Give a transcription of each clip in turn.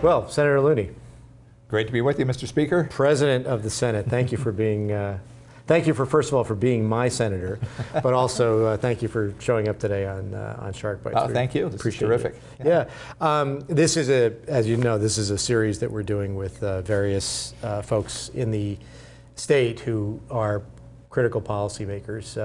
Well, Senator Looney. Great to be with you, Mr. Speaker. President of the Senate, thank you for being, thank you for, first of all, for being my senator, but also thank you for showing up today on Shark Bites. Oh, thank you. This is terrific. Yeah. This is as you know, this is a series that we're doing with various folks in the state who are critical policymakers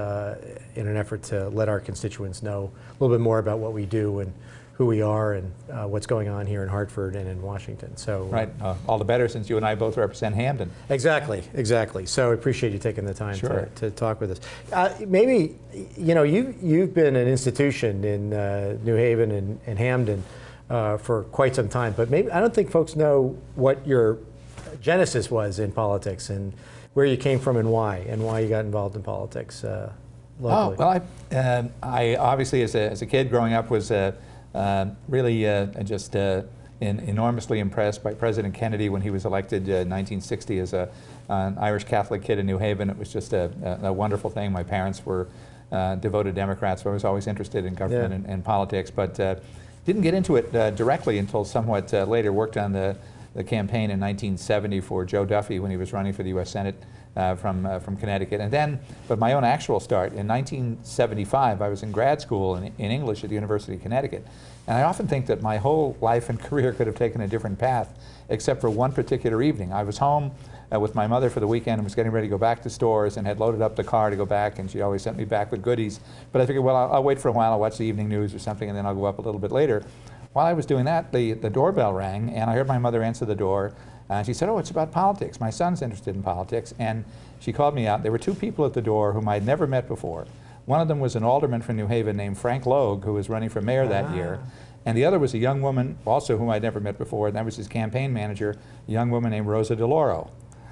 in an effort to let our constituents know a little bit more about what we do and who we are and what's going on here in Hartford and in Washington. So right, all the better since you and I both represent Hamden. Exactly, exactly. So I appreciate you taking the time to talk with us. Maybe, you know, you've been an institution in New Haven and Hamden for quite some time, but maybe I don't think folks know what your genesis was in politics and where you came from and why you got involved in politics locally. Oh, well, I obviously as a kid growing up was really just enormously impressed by President Kennedy when he was elected in 1960 as an Irish Catholic kid in New Haven. It was just a wonderful thing. My parents were devoted Democrats, so I was always interested in government and politics, but didn't get into it directly until somewhat later. Worked on the campaign in 1970 for Joe Duffy when he was running for the U.S. Senate from Connecticut. And then, but my own actual start, in 1975, I was in grad school in English at the University of Connecticut. And I often think that my whole life and career could have taken a different path, except for one particular evening. I was home with my mother for the weekend and was getting ready to go back to stores and had loaded up the car to go back, and she always sent me back with goodies. But I figured, well, I'll wait for a while, I'll watch the evening news or something, and then I'll go up a little bit later. While I was doing that, the doorbell rang, and I heard my mother answer the door. She said, oh, it's about politics. My son's interested in politics. And she called me out. There were two people at the door whom I'd never met before. One of them was an alderman from New Haven named Frank Logue, who was running for mayor that year. And the other was a young woman, also whom I'd never met before, and that was his campaign manager, a young woman named Rosa DeLauro.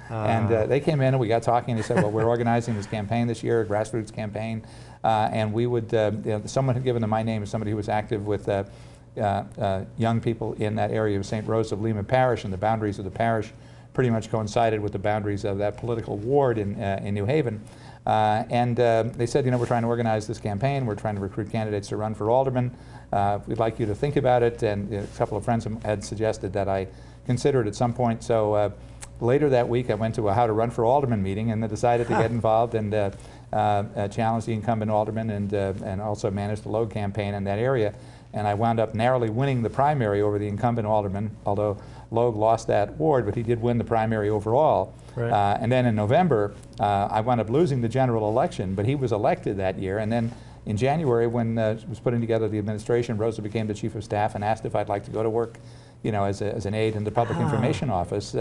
And they came in and we got talking, and they said, well, we're organizing this campaign this year, a grassroots campaign, and we would, you know, someone had given them my name as somebody who was active with young people in that area of St. Rose of Lima Parish, and the boundaries of the parish pretty much coincided with the boundaries of that political ward in New Haven. They said, you know, we're trying to organize this campaign, we're trying to recruit candidates to run for alderman, we'd like you to think about it, and a couple of friends had suggested that I consider it at some point. So later that week I went to a How to Run for Alderman meeting and decided to get involved and challenge the incumbent alderman and also manage the Logue campaign in that area. And I wound up narrowly winning the primary over the incumbent alderman, although Logue lost that ward, but he did win the primary overall. Right. And then in November, I wound up losing the general election, but he was elected that year. And then in January, when she was putting together the administration, Rosa became the chief of staff and asked if I'd like to go to work, you know, as an aide in the Public Information Office,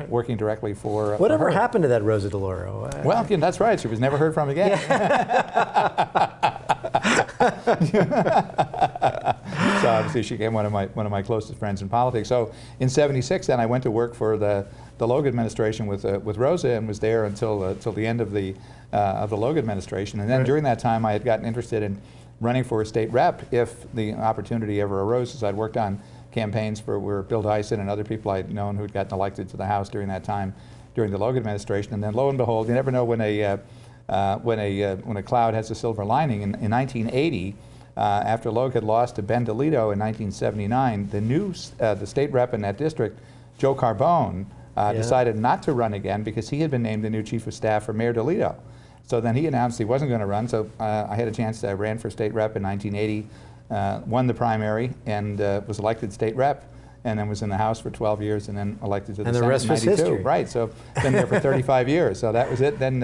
working directly for Whatever her. Happened to that Rosa DeLauro? Well, yeah, that's right. She was never heard from again. So obviously she became one of my closest friends in politics. So in '76, then I went to work for the Logue administration with Rosa, and was there until the end of the Logue administration. And then during that time, I had gotten interested in running for a state rep if the opportunity ever arose, as I'd worked on campaigns for Bill Dyson and other people I'd known who'd gotten elected to the House during that time, during the Logue administration. And then lo and behold, you never know when a cloud has a silver lining. In 1980, after Logue had lost to Ben DeLito in 1979, the state rep in that district, Joe Carbone, decided not to run again because he had been named the new chief of staff for Mayor DeLito. So then he announced he wasn't going to run, so I had a chance. I ran for state rep in 1980, won the primary, and was elected state rep, and then was in the House for 12 years, and then elected to the Senate in 92. And the rest was history. Right, so been there for 35 years. So that was it. Then,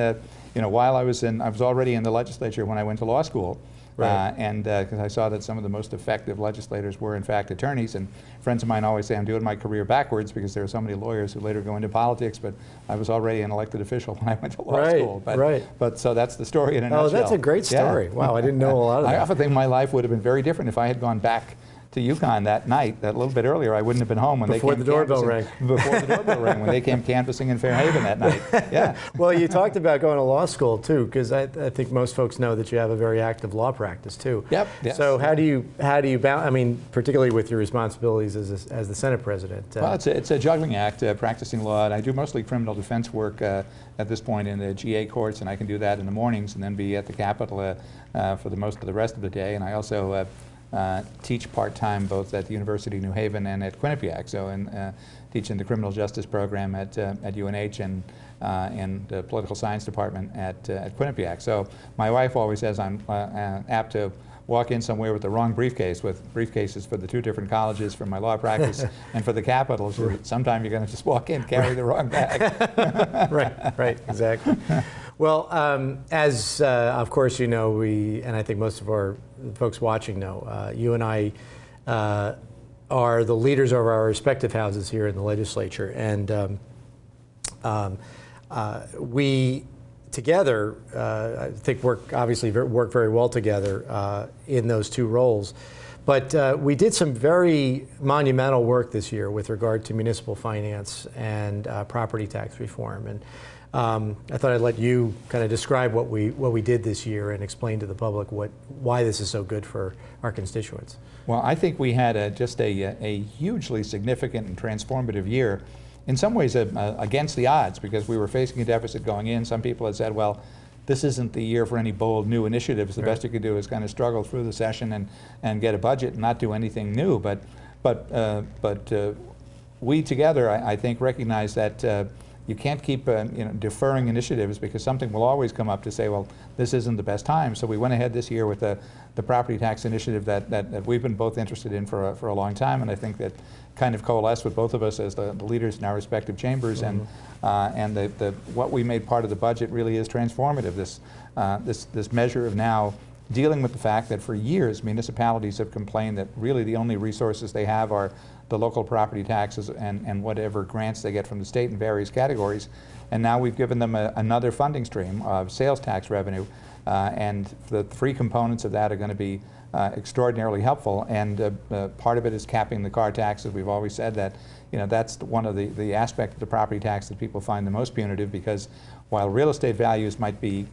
you know, while I was already in the legislature when I went to law school. Right. And because I saw that some of the most effective legislators were in fact attorneys, and friends of mine always say I'm doing my career backwards because there are so many lawyers who later go into politics, but I was already an elected official when I went to law school. But so that's the story in a nutshell. Oh, that's a great story. Yeah. Wow, I didn't know a lot of that. I often think my life would have been very different if I had gone back to Yukon that night, that little bit earlier. I wouldn't have been home when before the doorbell rang. Before the doorbell rang, when they came canvassing in Fairhaven that night. Yeah. Well, you talked about going to law school too, because I think most folks know that you have a very active law practice too. Yep. Yes. So how do you balance? I mean, particularly with your responsibilities as the Senate president. Well, it's a juggling act, practicing law. And I do mostly criminal defense work at this point in the GA courts, and I can do that in the mornings and then be at the Capitol for the most of the rest of the day. And I also teach part-time both at the University of New Haven and at Quinnipiac. So teach in the criminal justice program at UNH and the political science department at Quinnipiac. So my wife always says I'm apt to walk in somewhere with the wrong briefcase, with briefcases for the two different colleges, for my law practice and for the capitals. Sometime you're going to just walk in, carry the wrong bag. Right, exactly. Well, as of course you know, and I think most of our folks watching know, you and I are the leaders of our respective houses here in the legislature, and we together, I think obviously work very well together in those two roles. But we did some very monumental work this year with regard to municipal finance and property tax reform. And I thought I'd let you kind of describe what we did this year and explain to the public why this is so good for our constituents. Well, I think we had just a hugely significant and transformative year. In some ways against the odds, because we were facing a deficit going in. Some people had said, well, this isn't the year for any bold new initiatives. The best you could do is kind of struggle through the session and get a budget and not do anything new. But we together, I think, recognize that you can't keep deferring initiatives, because something will always come up to say, well, this isn't the best time. So we went ahead this year with the property tax initiative that we've been both interested in for a long time, and I think that kind of coalesced with both of us as the leaders in our respective chambers, and what we made part of the budget really is transformative. This measure of now dealing with the fact that for years municipalities have complained that really the only resources they have are the local property taxes and whatever grants they get from the state in various categories. And now we've given them another funding stream of sales tax revenue, and the three components of that are going to be extraordinarily helpful. And part of it is capping the car taxes. We've always said that that's one of the aspects of the property tax that people find the most punitive, because while real estate values might be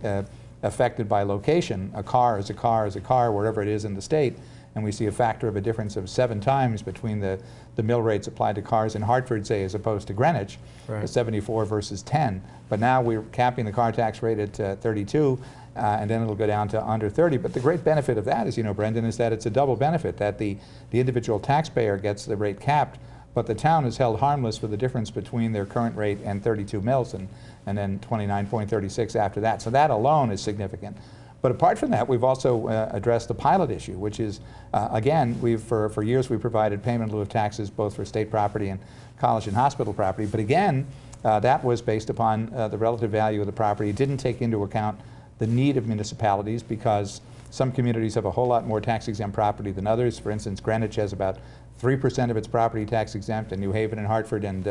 affected by location, a car is a car is a car wherever it is in the state. And we see a factor of a difference of 7 times between the mill rates applied to cars in Hartford, say, as opposed to Greenwich, 74 versus 10. But now we're capping the car tax rate at 32, and then it'll go down to under 30. But the great benefit of that, as you know, Brendan, is that it's a double benefit, that the individual taxpayer gets the rate capped, but the town is held harmless for the difference between their current rate and 32 mills, and then 29.36 after that. So that alone is significant. But apart from that, we've also addressed the pilot issue, which is, again, for years we've provided payment in lieu of taxes both for state property and college and hospital property. But again, that was based upon the relative value of the property. It didn't take into account the need of municipalities, because some communities have a whole lot more tax-exempt property than others. For instance, Greenwich has about 3% of its property tax-exempt, and New Haven and Hartford and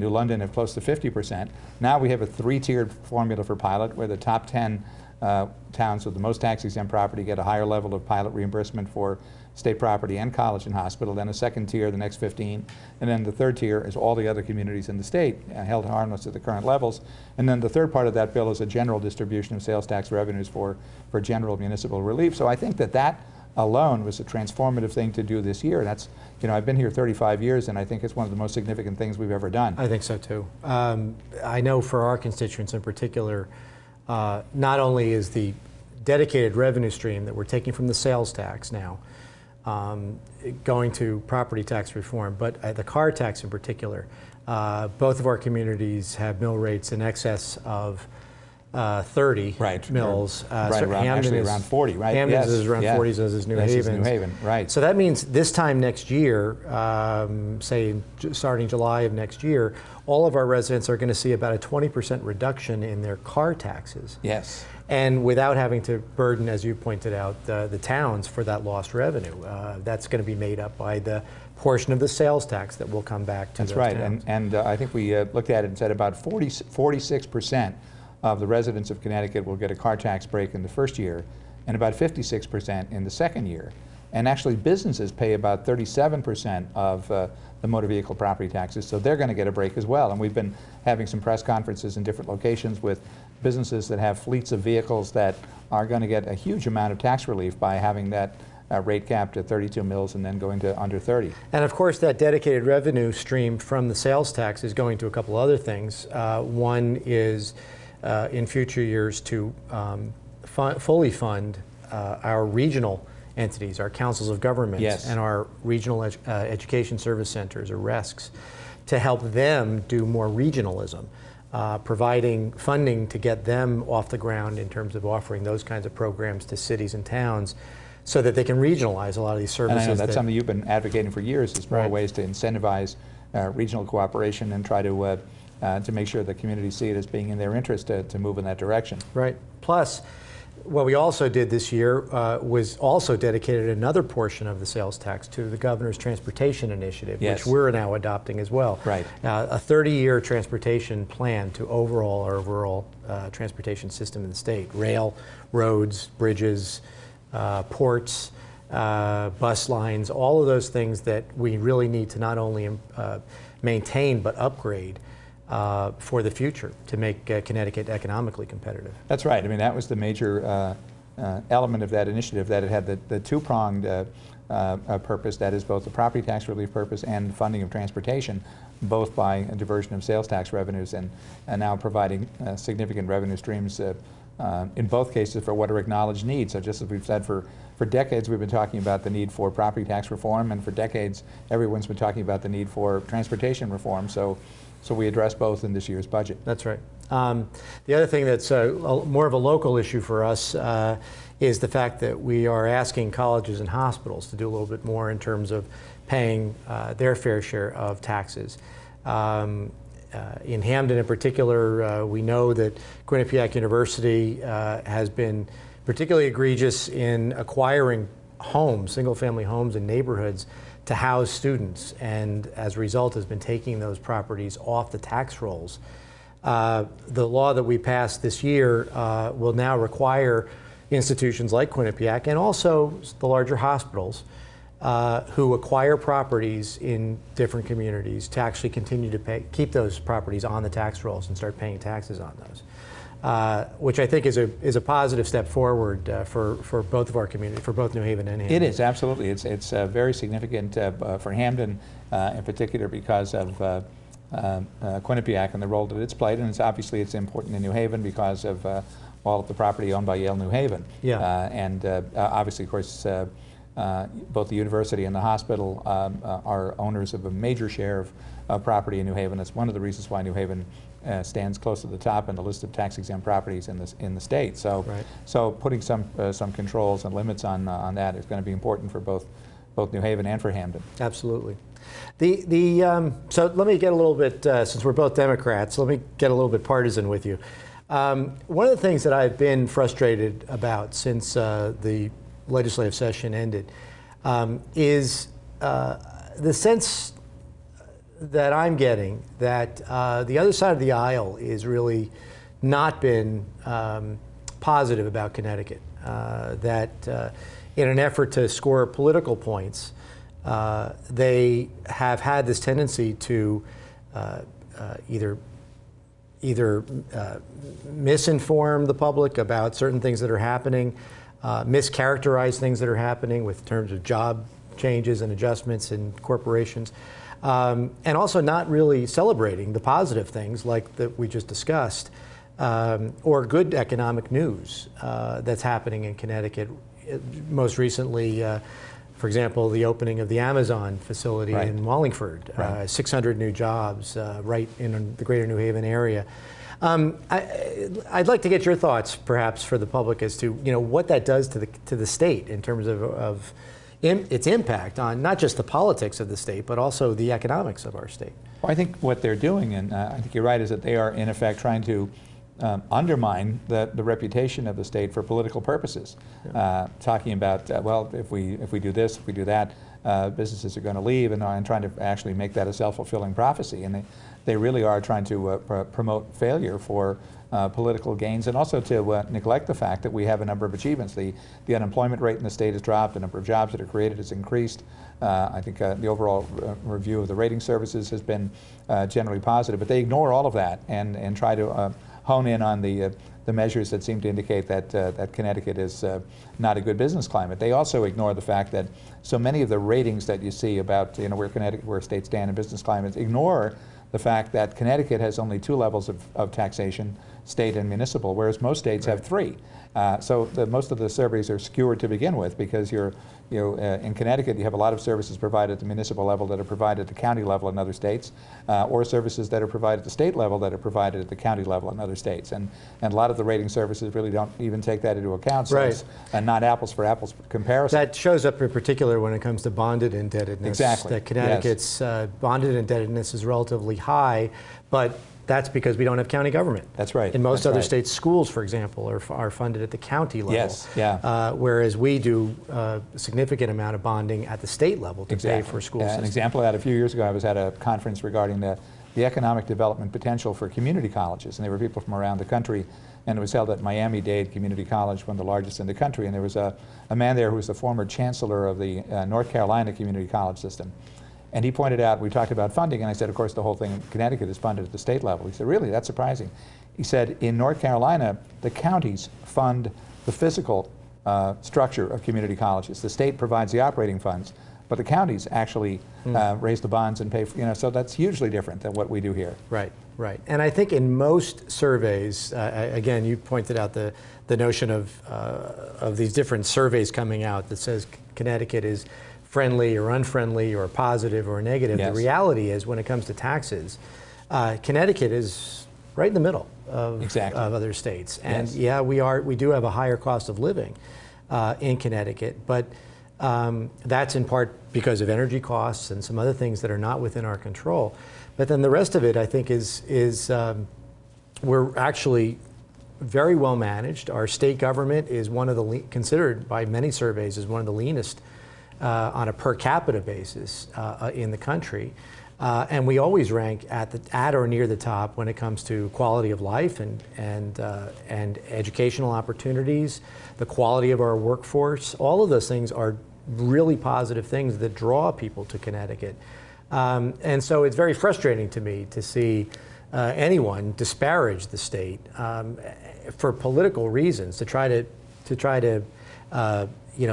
New London have close to 50%. Now we have a 3-tiered formula for pilot, where the top 10 towns with the most tax-exempt property get a higher level of pilot reimbursement for state property and college and hospital, then a second tier, the next 15, and then the third tier is all the other communities in the state held harmless at the current levels. And then the third part of that bill is a general distribution of sales tax revenues for general municipal relief. So I think that alone was a transformative thing to do this year. That's, I've been here 35 years, and I think it's one of the most significant things we've ever done. I think so too. I know for our constituents in particular, not only is the dedicated revenue stream that we're taking from the sales tax now going to property tax reform, but the car tax in particular, both of our communities have mill rates in excess of 30 mills. Around 40, right? Hamden's is around 40, as is New Haven. Right. So that means this time next year, say starting July of next year, all of our residents are going to see about a 20% reduction in their car taxes. Yes. And without having to burden, as you pointed out, the towns for that lost revenue. That's going to be made up by the portion of the sales tax that will come back to those towns. That's right. And I think we looked at it and said about 46% of the residents of Connecticut will get a car tax break in the first year, and about 56% in the second year. And actually businesses pay about 37% of the motor vehicle property taxes, so they're going to get a break as well. And we've been having some press conferences in different locations with businesses that have fleets of vehicles that are going to get a huge amount of tax relief by having that rate capped at 32 mills and then going to under 30. And of course that dedicated revenue stream from the sales tax is going to a couple other things. One is in future years to fully fund our regional entities, our councils of governments, yes. and our regional education service centers, or RESCs, to help them do more regionalism, providing funding to get them off the ground in terms of offering those kinds of programs to cities and towns, so that they can regionalize a lot of these services. And I know that's something you've been advocating for years, is more right. ways to incentivize regional cooperation and try to make sure the communities see it as being in their interest to move in that direction. Right. Plus, what we also did this year was also dedicated another portion of the sales tax to the governor's transportation initiative, yes. which we're now adopting as well. Right. A 30-year transportation plan to overhaul our overall transportation system in the state: rail, roads, bridges, ports, bus lines, all of those things that we really need to not only maintain but upgrade for the future to make Connecticut economically competitive. That's right. I mean, that was the major element of that initiative, that it had the two-pronged purpose, that is both the property tax relief purpose and funding of transportation, both by a diversion of sales tax revenues and now providing significant revenue streams in both cases for what are acknowledged needs. So just as we've said, for decades we've been talking about the need for property tax reform, and for decades everyone's been talking about the need for transportation reform. So we address both in this year's budget. That's right. The other thing that's more of a local issue for us is the fact that we are asking colleges and hospitals to do a little bit more in terms of paying their fair share of taxes. In Hamden in particular, we know that Quinnipiac University has been particularly egregious in acquiring homes, single-family homes in neighborhoods to house students, and as a result has been taking those properties off the tax rolls. The law that we passed this year will now require institutions like Quinnipiac, and also the larger hospitals, who acquire properties in different communities, to actually continue to keep those properties on the tax rolls and start paying taxes on those. Which I think is a positive step forward for both of our community, for both New Haven and Hamden. It is, absolutely. It's very significant for Hamden in particular because of Quinnipiac and the role that it's played, and obviously it's important in New Haven because of all of the property owned by Yale New Haven. Yeah. And obviously, of course, both the university and the hospital are owners of a major share of property in New Haven. That's one of the reasons why New Haven stands close to the top in the list of tax-exempt properties in the state. So, right. So putting some controls and limits on that is going to be important for both New Haven and for Hamden. Absolutely. So let me get a little bit, since we're both Democrats, let me get a little bit partisan with you. One of the things that I've been frustrated about since the legislative session ended is the sense that I'm getting that the other side of the aisle is really not been positive about Connecticut. That in an effort to score political points, they have had this tendency to either misinform the public about certain things that are happening, mischaracterize things that are happening with terms of job changes and adjustments in corporations, and also not really celebrating the positive things like that we just discussed, or good economic news that's happening in Connecticut. Most recently, for example, the opening of the Amazon facility right. in Wallingford, right. 600 new jobs right in the greater New Haven area. I'd like to get your thoughts, perhaps, for the public as to what that does to the state in terms of its impact on not just the politics of the state, but also the economics of our state. Well, I think what they're doing, and I think you're right, is that they are in effect trying to undermine the reputation of the state for political purposes. Yeah. Talking about, well, if we do this, if we do that, businesses are going to leave, and trying to actually make that a self-fulfilling prophecy. And they really are trying to promote failure for political gains, and also to neglect the fact that we have a number of achievements. The unemployment rate in the state has dropped, the number of jobs that are created has increased. I think the overall review of the rating services has been generally positive, but they ignore all of that and try to hone in on the measures that seem to indicate that Connecticut is not a good business climate. They also ignore the fact that so many of the ratings that you see about where states stand in business climates ignore the fact that Connecticut has only 2 levels of taxation, state and municipal, whereas most states have 3. So most of the surveys are skewed to begin with, because in Connecticut you have a lot of services provided at the municipal level that are provided at the county level in other states, or services that are provided at the state level that are provided at the county level in other states. And a lot of the rating services really don't even take that into account, so it's not apples for apples comparison. That shows up in particular when it comes to bonded indebtedness. Exactly. That Connecticut's bonded indebtedness is relatively high, but that's because we don't have county government. That's right. In most other states, schools, for example, are funded at the county level. Yes, yeah. Whereas we do a significant amount of bonding at the state level to pay for school systems. An example of that, a few years ago I was at a conference regarding the economic development potential for community colleges, and there were people from around the country, and it was held at Miami-Dade Community College, one of the largest in the country, and there was a man there who was the former chancellor of the North Carolina Community College system. And he pointed out, we talked about funding, and I said, of course, the whole thing in Connecticut is funded at the state level. He said, really? That's surprising. He said, in North Carolina, the counties fund the physical structure of community colleges. The state provides the operating funds, but the counties actually raise the bonds and pay for, so that's hugely different than what we do here. Right, right. And I think in most surveys, again, you pointed out the notion of these different surveys coming out that says Connecticut is friendly or unfriendly or positive or negative. Yes. The reality is, when it comes to taxes, Connecticut is right in the middle of other states. And yeah, we do have a higher cost of living in Connecticut, but that's in part because of energy costs and some other things that are not within our control. But then the rest of it, I think, is we're actually very well managed. Our state government is one of the considered by many surveys as one of the leanest on a per capita basis in the country, and we always rank at or near the top when it comes to quality of life and educational opportunities, the quality of our workforce. All of those things are really positive things that draw people to Connecticut, and so it's very frustrating to me to see anyone disparage the state for political reasons, to try to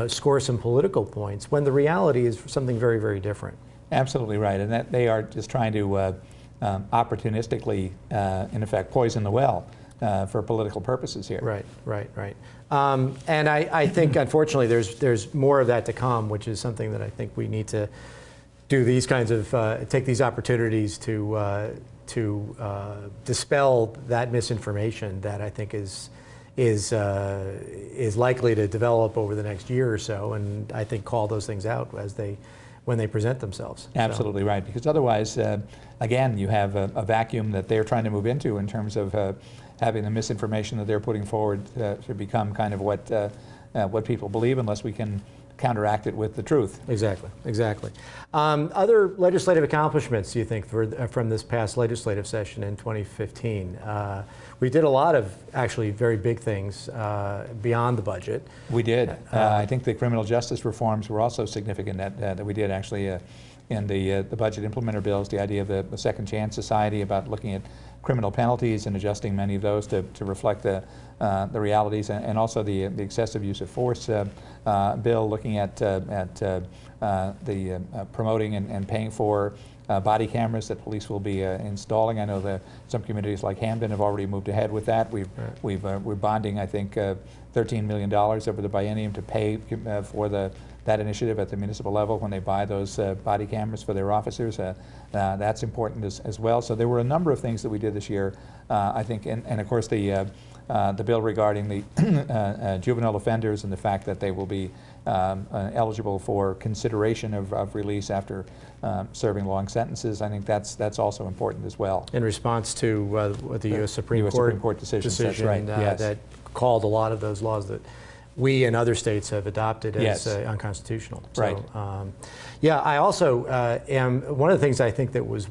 score some political points, when the reality is something very, very different. Absolutely right, and that they are just trying to opportunistically, in effect, poison the well for political purposes here. Right, right, right. And I think, unfortunately, there's more of that to come, which is something that I think we need to do these kinds of, take these opportunities to dispel that misinformation that I think is likely to develop over the next year or so, and I think call those things out when they present themselves. Absolutely right, because otherwise, again, you have a vacuum that they're trying to move into in terms of having the misinformation that they're putting forward to become kind of what people believe, unless we can counteract it with the truth. Exactly, exactly. Other legislative accomplishments, do you think, from this past legislative session in 2015? We did a lot of actually very big things beyond the budget. We did. I think the criminal justice reforms were also significant that we did actually in the budget implementer bills, the idea of the Second Chance Society, about looking at criminal penalties and adjusting many of those to reflect the realities, and also the excessive use of force bill, looking at the promoting and paying for body cameras that police will be installing. I know that some communities like Hamden have already moved ahead with that. We're bonding, I think, $13 million over the biennium to pay for that initiative at the municipal level when they buy those body cameras for their officers. That's important as well. So there were a number of things that we did this year, I think, and of course the bill regarding the juvenile offenders and the fact that they will be eligible for consideration of release after serving long sentences. I think that's also important as well. In response to the U.S. Supreme Court decision, that's right. That called a lot of those laws that we and other states have adopted as unconstitutional. So, right. Yeah, I also am, one of the things I think that was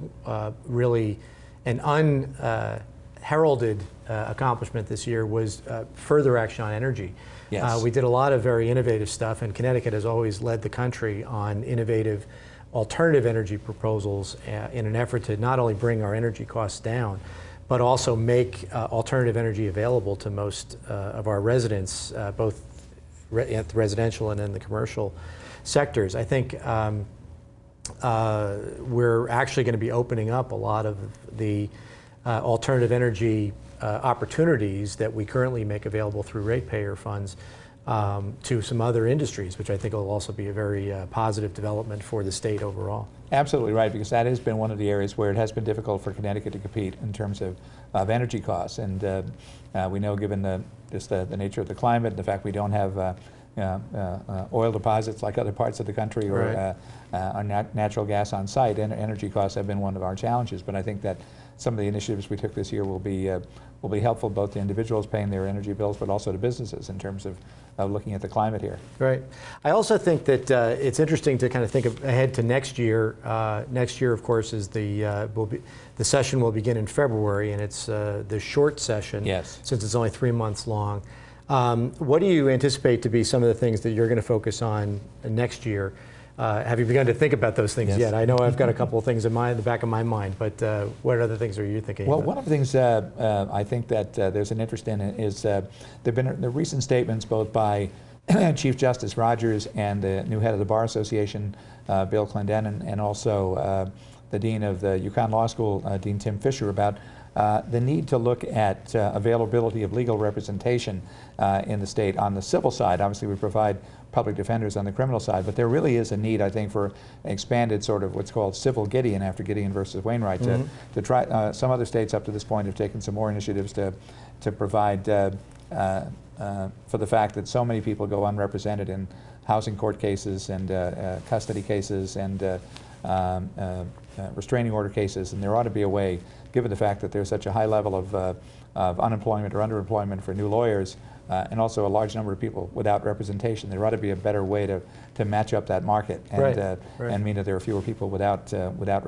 really an unheralded accomplishment this year was further action on energy. Yes. We did a lot of very innovative stuff, and Connecticut has always led the country on innovative alternative energy proposals in an effort to not only bring our energy costs down, but also make alternative energy available to most of our residents, both at the residential and in the commercial sectors. I think we're actually going to be opening up a lot of the alternative energy opportunities that we currently make available through ratepayer funds to some other industries, which I think will also be a very positive development for the state overall. Absolutely right, because that has been one of the areas where it has been difficult for Connecticut to compete in terms of energy costs. And we know, given the nature of the climate, the fact we don't have oil deposits like other parts of the country, or right. Natural gas on site, and energy costs have been one of our challenges. But I think that some of the initiatives we took this year will be helpful both to individuals paying their energy bills, but also to businesses in terms of looking at the climate here. Right. I also think that it's interesting to kind of think ahead to next year. Next year, of course, is the session will begin in February, and it's the short session. Yes. Since it's only 3 months long. What do you anticipate to be some of the things that you're going to focus on next year? Have you begun to think about those things yet? I know I've got a couple of things in the back of my mind, but what other things are you thinking about? Well, one of the things I think that there's an interest in is there have been the recent statements both by Chief Justice Rogers and the new head of the Bar Association, Bill Clendenin, and also the Dean of the UConn Law School, Dean Tim Fisher, about the need to look at availability of legal representation in the state on the civil side. Obviously, we provide public defenders on the criminal side, but there really is a need, I think, for an expanded sort of what's called civil Gideon after Gideon versus Wainwright. Mm-hmm. to try. Some other states up to this point have taken some more initiatives to provide for the fact that so many people go unrepresented in housing court cases and custody cases and restraining order cases, and there ought to be a way, given the fact that there's such a high level of unemployment or underemployment for new lawyers, and also a large number of people without representation. There ought to be a better way to match up that market and, and mean that there are fewer people without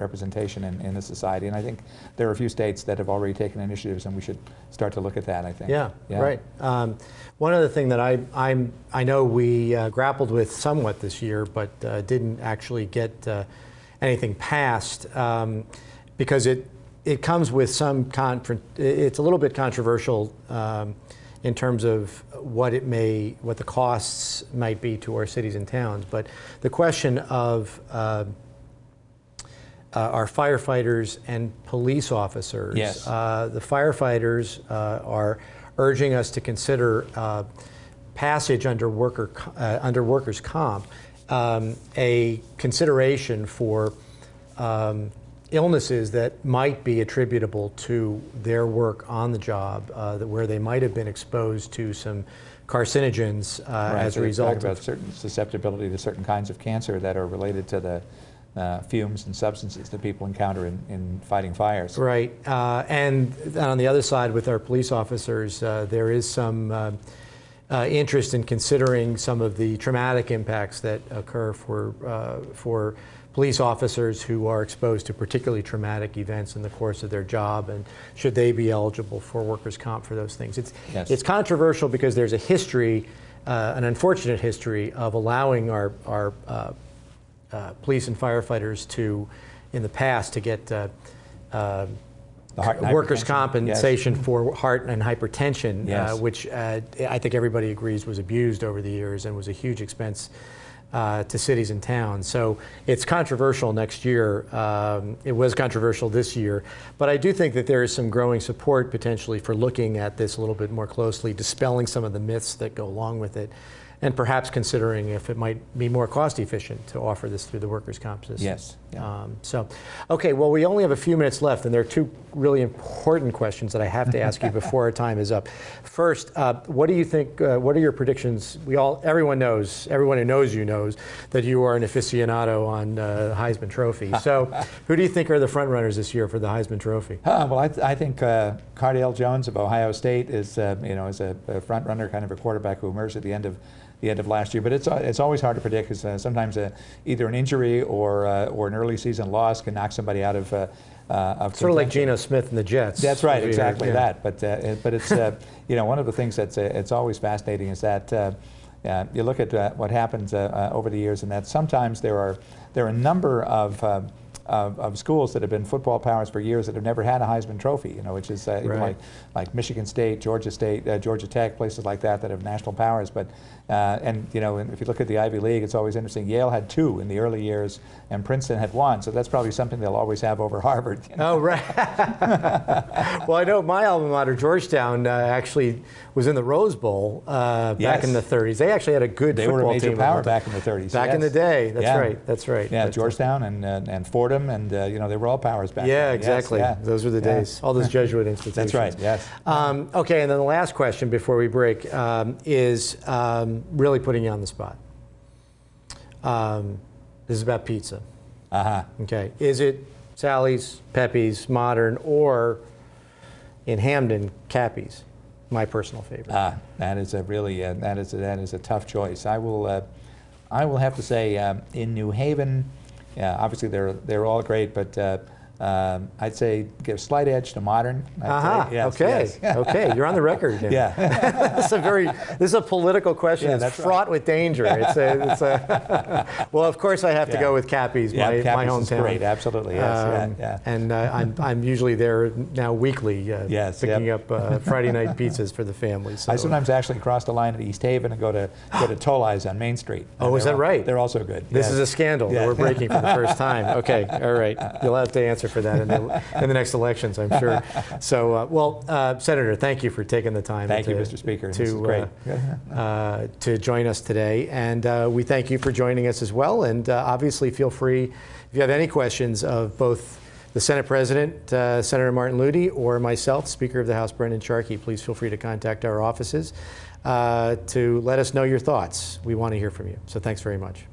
representation in the society. And I think there are a few states that have already taken initiatives, and we should start to look at that, I think. Yeah. Right. One other thing that I know we grappled with somewhat this year, but didn't actually get anything passed because it comes with some it's a little bit controversial in terms of what the costs might be to our cities and towns. But the question of our firefighters and police officers. Yes. The firefighters are urging us to consider passage under workers' comp, a consideration for illnesses that might be attributable to their work on the job, where they might have been exposed to some carcinogens as a result of certain susceptibility to certain kinds of cancer that are related to the fumes and substances that people encounter in fighting fires. Right, and on the other side with our police officers, there is some interest in considering some of the traumatic impacts that occur for police officers who are exposed to particularly traumatic events in the course of their job, and should they be eligible for workers' comp for those things. It's controversial because there's a history, an unfortunate history, of allowing our police and firefighters to, in the past, to get workers' compensation for heart and hypertension, which I think everybody agrees was abused over the years and was a huge expense to cities and towns. So it's controversial next year. It was controversial this year, but I do think that there is some growing support potentially for looking at this a little bit more closely, dispelling some of the myths that go along with it, and perhaps considering if it might be more cost efficient to offer this through the workers' comp system. Yes. Yeah. Okay, well, we only have a few minutes left, and there are two really important questions that I have to ask you before our time is up. First, what do you think, what are your predictions? Everyone who knows you knows that you are an aficionado on Heisman Trophy. So who do you think are the front runners this year for the Heisman Trophy? Well, I think Cardale Jones of Ohio State is is a front runner, kind of a quarterback who emerged at the end of last year. But it's always hard to predict, because sometimes either an injury or an early season loss can knock somebody out of sort of like Geno Smith and the Jets. That's right, exactly that. But it's one of the things that's it's always fascinating is that you look at what happens over the years, and that sometimes there are a number of of schools that have been football powers for years that have never had a Heisman Trophy, you know, which is even like Michigan State, Georgia Tech, places like that have national powers. But and you know, if you look at the Ivy League, it's always interesting. Yale had 2 in the early years, and Princeton had 1. So that's probably something they'll always have over Harvard. You know? Oh, right. Well, I know my alma mater, Georgetown, actually was in the Rose Bowl back in the 30s. They actually had a good football team. They were a major power back in the 30s. Back in the day. That's right. That's right. Yeah, Georgetown and Fordham, and you know, they were all powers back then. Yeah, exactly. Yes, yeah. Those were the days. All those Jesuit institutions. That's right. Yes. Okay, and then the last question before we break is really putting you on the spot. This is about pizza. Okay. Is it Sally's, Pepe's, Modern, or in Hamden, Cappy's? My personal favorite. That is a really that is a tough choice. I will have to say in New Haven, obviously they're all great, but I'd say give a slight edge to Modern. Yes, okay. Yes. Okay. You're on the record again. Yeah. This is a political question. Yeah, it's fraught with danger. Well, of course I have to go with Cappy's, my hometown. Is great. Absolutely. Yes. Yeah. And I'm usually there now weekly, picking up Friday night pizzas for the family. So. I sometimes actually cross the line at East Haven and go to Tolai's on Main Street. Oh, is that right? They're also good. This is a scandal that we're breaking for the first time. Okay. All right. You'll have to answer for that in the next elections, I'm sure. So, Senator, thank you for taking the time. Thank you, Mr. Speaker. This is great. To join us today. And we thank you for joining us as well. And obviously, feel free, if you have any questions of both the Senate President, Senator Martin Looney, or myself, Speaker of the House, Brendan Sharkey, please feel free to contact our offices to let us know your thoughts. We want to hear from you. So thanks very much.